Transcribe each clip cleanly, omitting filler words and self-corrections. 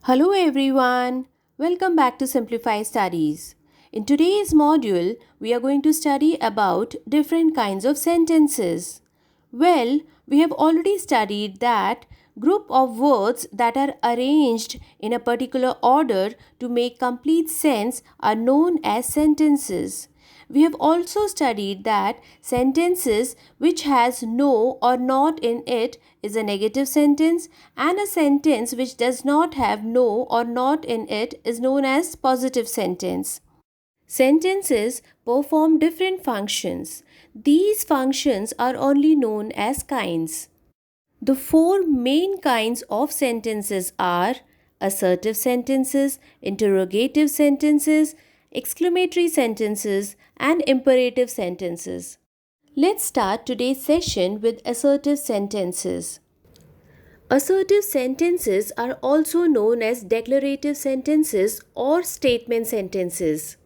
Hello everyone, welcome back to Simplify Studies. In today's module, we are going to study about different kinds of sentences. Well, we have already studied that group of words that are arranged in a particular order to make complete sense are known as sentences. We have also studied that sentences which has no or not in it is a negative sentence, and a sentence which does not have no or not in it is known as positive sentence. Sentences perform different functions. These functions are only known as kinds. The four main kinds of sentences are assertive sentences, interrogative sentences, exclamatory sentences, and imperative sentences. Let's start today's session with assertive sentences. Assertive sentences are also known as declarative sentences or statement sentences.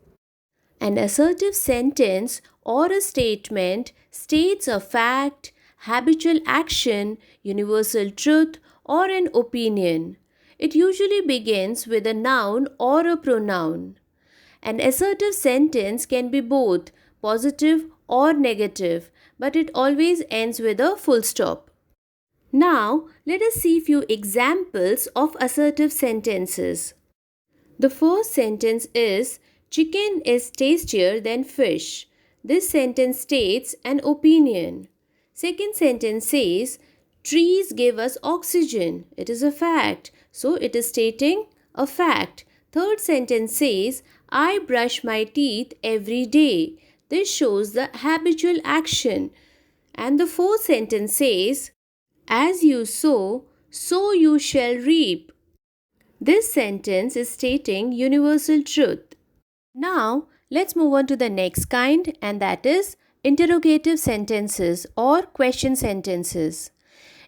An assertive sentence or a statement states a fact, habitual action, universal truth, or an opinion. It usually begins with a noun or a pronoun. An assertive sentence can be both positive or negative, but it always ends with a full stop. Now, let us see few examples of assertive sentences. The first sentence is chicken is tastier than fish. This sentence states an opinion. Second sentence says trees give us oxygen. It is a fact. So it is stating a fact. Third sentence says I brush my teeth every day. This shows the habitual action. And the fourth sentence says as you sow, so you shall reap. This sentence is stating universal truth. Now, let's move on to the next kind, and that is interrogative sentences or question sentences.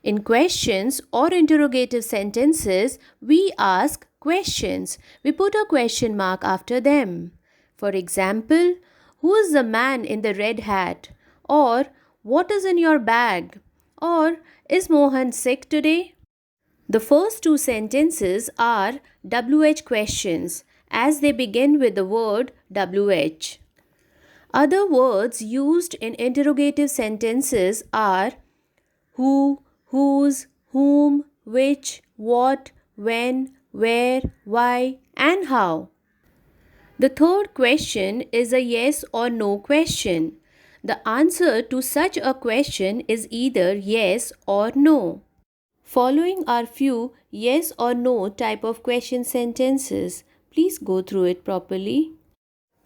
In questions or interrogative sentences, we ask questions. We put a question mark after them. For example, who is the man in the red hat? Or what is in your bag? Or is Mohan sick today? The first two sentences are WH questions as they begin with the word WH. Other words used in interrogative sentences are who, whose, whom, which, what, when, where, why, and how. The third question is a yes or no question. The answer to such a question is either yes or no. Following are few yes or no type of question sentences. Please go through it properly.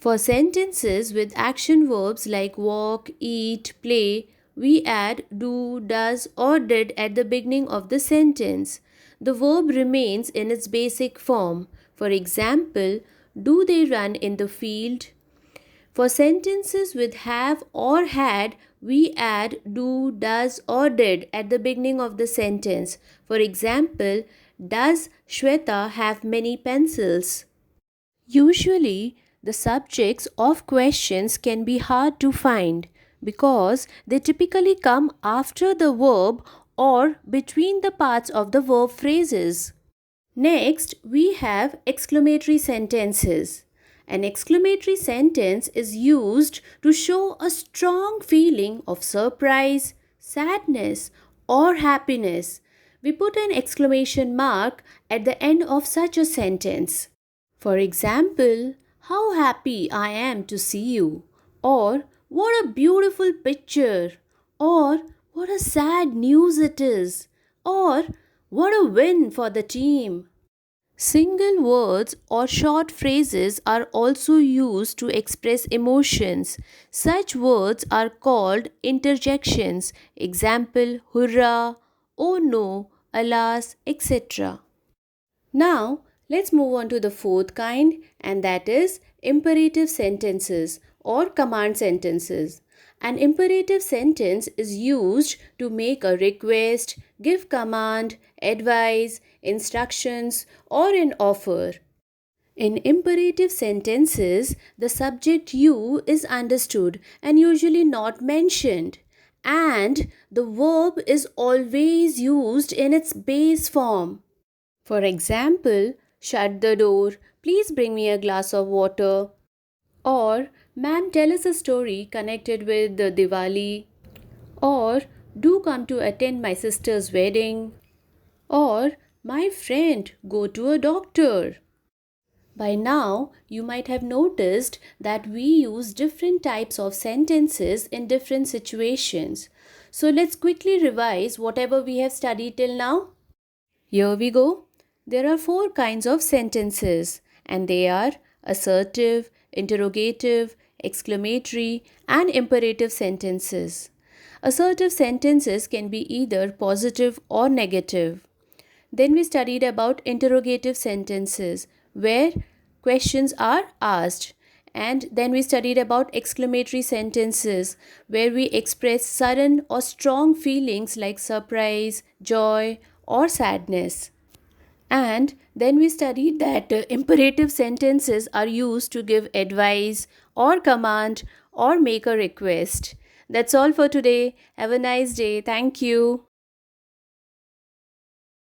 For sentences with action verbs like walk, eat, play, we add do, does, or did at the beginning of the sentence. The verb remains in its basic form. For example, do they run in the field? For sentences with have or had, we add do, does, or did at the beginning of the sentence. For example, does Shweta have many pencils? Usually, the subjects of questions can be hard to find because they typically come after the verb or between the parts of the verb phrases. Next, we have exclamatory sentences. An exclamatory sentence is used to show a strong feeling of surprise, sadness, or happiness. We put an exclamation mark at the end of such a sentence. For example, how happy I am to see you, or what a beautiful picture, or what a sad news it is, or what a win for the team. Single words or short phrases are also used to express emotions. Such words are called interjections. Example, hurrah, oh no, alas, etc. Now, let's move on to the fourth kind, and that is imperative sentences or command sentences. An imperative sentence is used to make a request, give command, advice, instructions, or an offer. In imperative sentences, the subject you is understood and usually not mentioned, and the verb is always used in its base form. For example, Shut the door. Please bring me a glass of water. Or, ma'am, tell us a story connected with the Diwali. Or, do come to attend my sister's wedding. Or, my friend, go to a doctor. By now, you might have noticed that we use different types of sentences in different situations. So let's quickly revise whatever we have studied till now. Here we go. There are four kinds of sentences, and they are assertive, interrogative, exclamatory, and imperative sentences. Assertive sentences can be either positive or negative. Then we studied about interrogative sentences where questions are asked. And then we studied about exclamatory sentences where we express sudden or strong feelings like surprise, joy, or sadness. And then we studied that imperative sentences are used to give advice or command or make a request. That's all for today. Have a nice day. Thank you.